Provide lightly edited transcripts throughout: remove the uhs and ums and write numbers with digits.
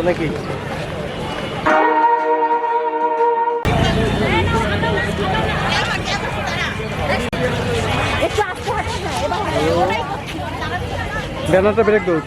নাকি ব্যানারটা ব্রেক দাও।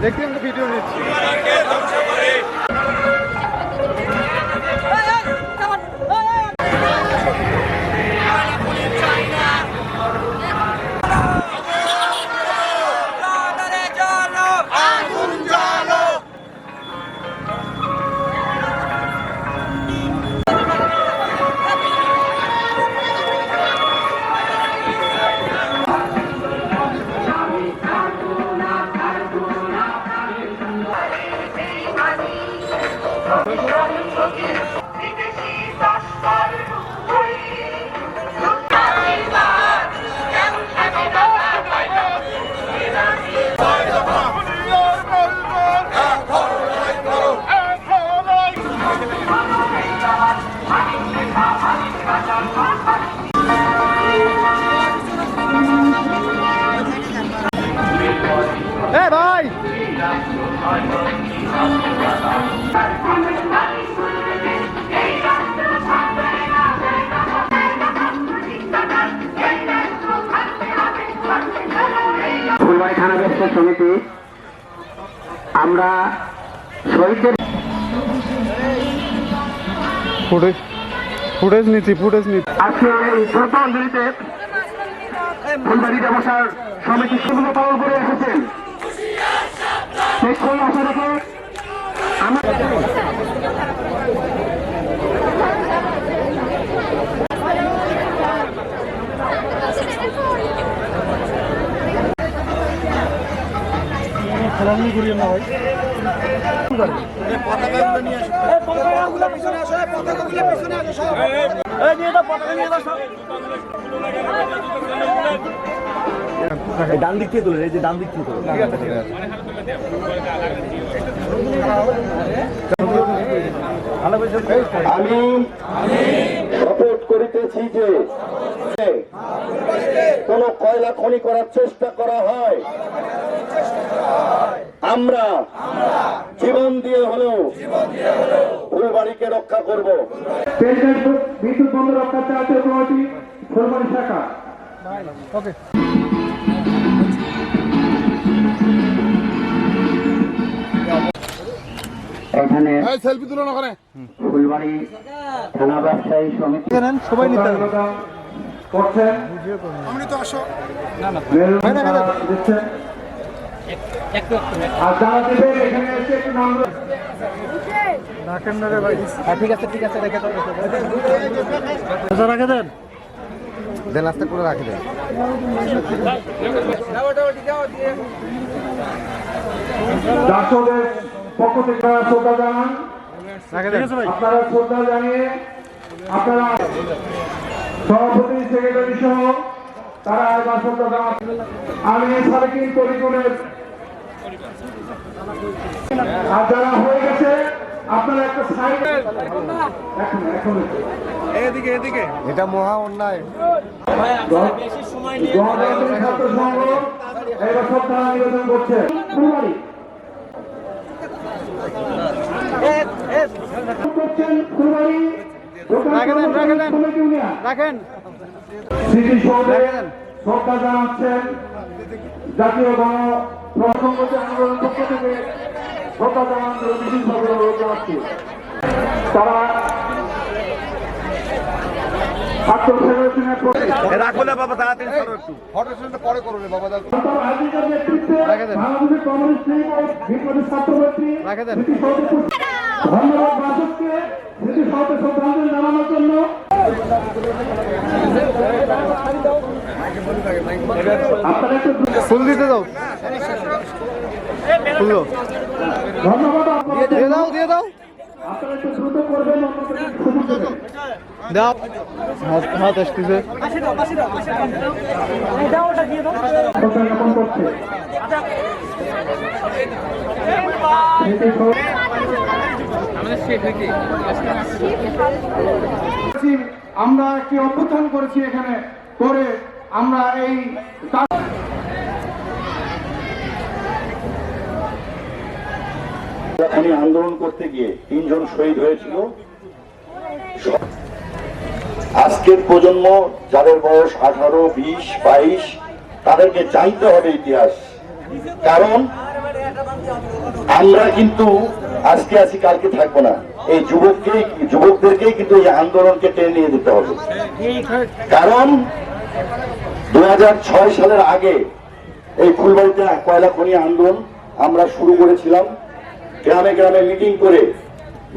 দেখি আমরা ভিডিও নিচ্ছি। ভাই ফুলবাড়ি থানা ব্যবসায়ী সমিতি আমরা শহীদদের ফুটেজ নিচ্ছি। আজকে এই শ্রদ্ধাঞ্জলিতে ফুলবাড়ি ব্যবসার সমিতি সেগুলো পালন করে এসেছেন। সেই আশা রেখে খেলানি করিয়ে না ভাই ডান দিক থেকে তোলেন, এই যে ডান দিক থেকে তোলেন। আমি শপথ করিতেছি যে কোন কয়লা খনি করার চেষ্টা করা হয় আমরা জীবন দিয়ে হলেও ফুলবাড়িকে রক্ষা করব। বিদ্যুৎ বন্ধ রক্ষা জাতীয় কমিটি ফুলবাড়ি শাখা। এখানে সেলফি তুলুন ওখানে। ফুলবাড়ি থানা ব্যবসায়ী সমিতি সবাই নিতে করছেন। আমি তো আসো দিচ্ছেন আর যারা দেবে এখানে এসে একটু নাম রাখেন না রে ভাই। ঠিক আছে রেখে দাও, রেখে দেন আস্তে করে রাখে দেন। দর্শকদের পক্ষ থেকে শ্রদ্ধা জানান। আপনারা শ্রদ্ধা জানিয়ে আপনারা সভাপতি সেক্রেটারি সহ তারা এবার শ্রদ্ধা জানান। আমি সার্কিল পরিকল্পনের আর যারা হয়ে গেছে আপনারা একটা সাইড এখন এদিকে এটা মহা অন্যায়। গণতান্ত্রিক ছাত্র সংঘ এবার শ্রদ্ধা নিবেদন করছে। করছেন ফুলবাড়ি কমিটি ইউনিয়ন রাখেন স্মৃতিসৌধে শ্রদ্ধা জানাচ্ছেন জাতীয় গণসংহতি আন্দোলনের পক্ষ থেকে শ্রদ্ধা জানানোর জন্য বিশেষভাবে অনুরোধ জানাচ্ছি। তারা ছাত্র ফেডারেশনের প্রতি রাখো না বাবা, তাড়াতাড়ি করো একটু। আজিজের নেতৃত্বে বাংলাদেশের কমিউনিস্ট লীগ ও বিপ্লবী ছাত্রনেত্রী স্মৃতিসৌধে ধন্যবাদ বাসককে স্মৃতিসৌধে শ্রদ্ধাঞ্জলি জানানোর জন্য। আপনারা একটু ফুল দিতে দাও, ফুল ধন্যবাদ দিয়ে দাও, দিয়ে দাও, আপনারা একটু দ্রুত করবেন, অন্যদের সুযোগ দেবেন। দাও। হাত আসতেছে। শ্রদ্ধা জ্ঞাপন করছে আমরা একটি অভ্যুত্থান করেছি এখানে করে আমরা এই আমি আন্দোলন করতে গিয়ে 3 জন শহীদ হয়েছিল। আজকের প্রজন্ম যাদের বয়স 18, 20, 22 তাদেরকে জানতে হবে ইতিহাস, কারণ আমরা কিন্তু আজকে আছি কালকে থাকবো না। এই যুবকদেরকেই কিন্তু এই আন্দোলনকে টেনে নিয়ে যেতে হবে, কারণ 2006 সালের আগে এই ফুলবাড়িতে কয়লা খনি আন্দোলন আমরা শুরু করেছিলাম। গ্রামে গ্রামে মিটিং করে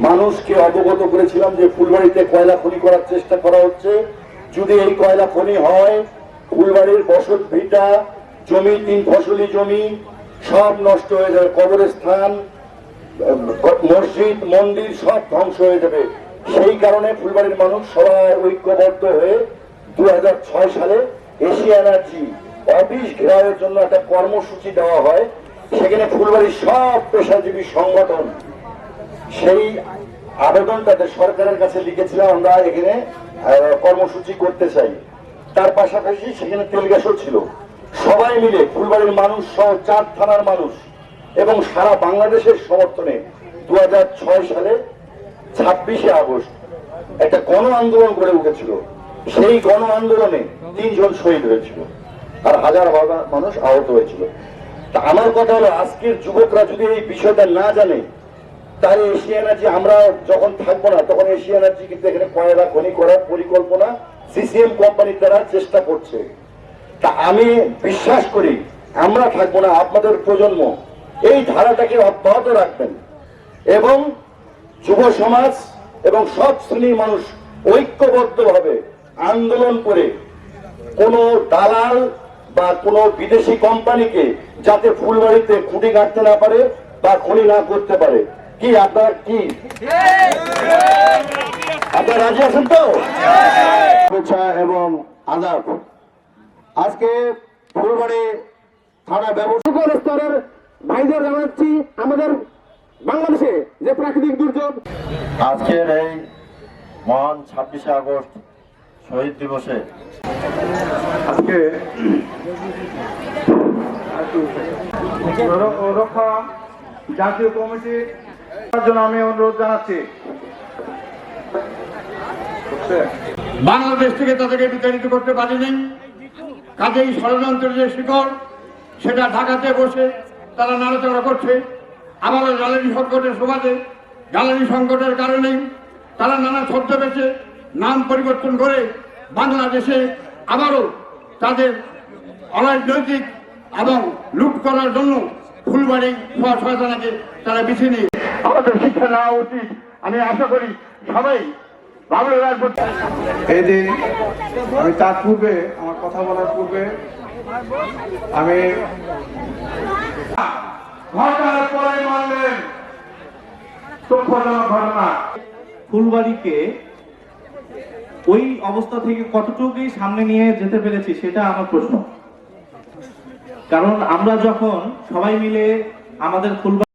মানুষকে অবগত করেছিলাম যে ফুলবাড়িতে কয়লা খনি করার চেষ্টা করা হচ্ছে। যদি এই কয়লা খনি হয়, ফুলবাড়ির বসত ভিটা জমি, 3 ফসলি জমি সব নষ্ট হয়ে যাবে, কবরস্থান, মসজিদ, মন্দির সব ধ্বংস হয়ে যাবে। সেই কারণে ফুলবাড়ির মানুষ সবাই ঐক্যবদ্ধ হয়ে 2006 সালে এশিয়া এনার্জি অফিস ঘেরাওয়ের জন্য একটা কর্মসূচি দেওয়া হয়। সেখানে ফুলবাড়ির সব পেশাজীবী সংগঠন সেই আবেদনটাতে সরকারের কাছে লিখেছিলাম, আমরা এখানে কর্মসূচি করতে চাই। তার পাশাপাশি সেখানে তেল গ্যাসও ছিল। সবাই মিলে ফুলবাড়ির মানুষ সহ 4 থানার মানুষ এবং সারা বাংলাদেশের সমর্থনে 2006 সালে 26শে আগস্ট একটা গণ আন্দোলন গড়ে উঠেছিল। সেই গণ আন্দোলনে 3 জন শহীদ হয়েছিল আর হাজার হাজার মানুষ আহত হয়েছিল। তা আমার কথা হলো, আজকের যুবকরা যদি এই বিষয়টা না জানে, তাহলে এশিয়া এনার্জি আমরা যখন থাকবো না তখন এশিয়া এনার্জি কিন্তু এখানে কয়লা খনি করার পরিকল্পনা সিসিএম কোম্পানির দ্বারা চেষ্টা করছে। তা আমি বিশ্বাস করি আমরা থাকবো না, আপনাদের প্রজন্ম এই ধারাটাকে অব্যাহত রাখবেন এবং যুব সমাজ এবং সব শ্রেণীর মানুষ ঐক্যবদ্ধভাবে আন্দোলন করে কোন দালাল বা কোন বিদেশি কোম্পানিকে যাতে ফুলবাড়িতে খুঁটি কাটতে না পারে বা খনি না করতে পারে। কি আপনারা রাজি আছেন তো? শুভেচ্ছা এবং আদাব। আজকে ফুলবাড়ি থানা ব্যবস্থা স্তরের ভাইদের জানাচ্ছি আমাদের বাংলাদেশে যে প্রাকৃতিক দুর্যোগ, আজকের এই মহান 26শে আগস্ট শহীদ দিবসে আজকে রক্ষা জাতীয় কমিটির জন্য আমি অনুরোধ জানাচ্ছি। বাংলাদেশ থেকে তাদেরকে বিতাড়িত করতে পারেনি, কাজেই ষড়যন্ত্রের যে শিকড় সেটা ঢাকাতে বসে তারা নাড়াচাড়া করছে। আবারও জ্বালানি সংকটের সুবাদে, জ্বালানি সংকটের কারণেই তারা নানা ছদ্মবেশে নাম পরিবর্তন করে বাংলাদেশে আবারও তাদের অরাজনৈতিক এবং লুট করার জন্য ফুলবাড়ি সহায়তাকে তারা বেছে নিয়ে আমাদের শিক্ষা নেওয়া উচিত। আমি আশা করি সবাই ভালো রাখবো। এই দিন আমি তার পূর্বে, আমার কথা বলার পূর্বে আমি ঘটনার পরে মানলেন দুঃখজনক ঘটনা। ফুলবাড়িকে ওই অবস্থা থেকে কতটুকুই সামনে নিয়ে যেতে পেরেছি সেটা আমার প্রশ্ন। কারণ আমরা যখন সবাই মিলে আমাদের ফুলবাড়ি